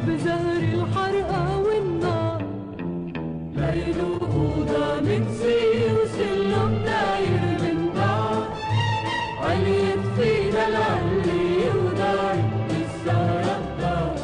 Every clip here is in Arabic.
بزهر الحرقة والنار. ليل أوضة من سي وسلم داير من بعض، عليت فينا العلي ودارت بالسهرة الدار.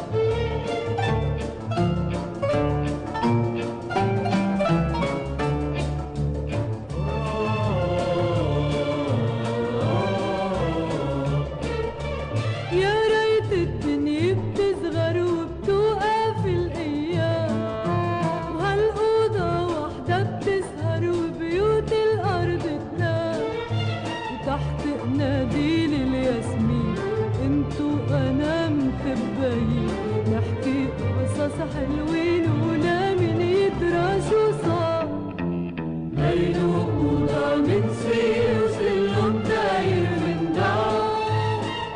يا ريت الدنيا بتصغر وبتوقف الأيام، وهالأوضة وحدة بتسهر وبيوت الأرض تنام، وتحت قناديل الياسمين انتو وأنا مخبيين، نحكي قصص حلوين ولا من يدرى شو صار. ليل وأوضة من سير وسلم داير من دار،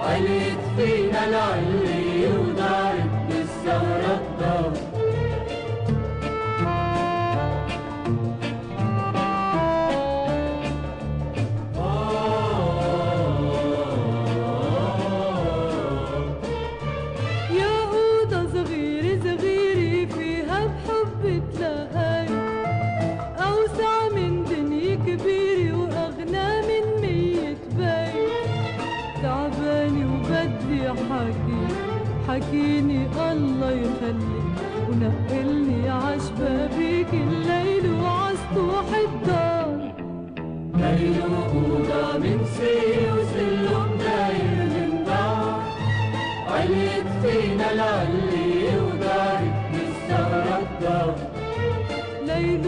عليت فينا العلي ودارت بالسهرة الدار. يا أوضة صغيرة صغيرة فيها بحب تلاقي، أوسع من دنيا كبيرة وأغنى من 100 بيت. تعبانة وبدي حكي، حكيني الله يخليك، ونقلني عشبابيك الليل وعسطوح الدار. ليل وأوضة من سي وسلم داير من دار، عليت فينا العلي ودارت بالسهرة الدار. ليل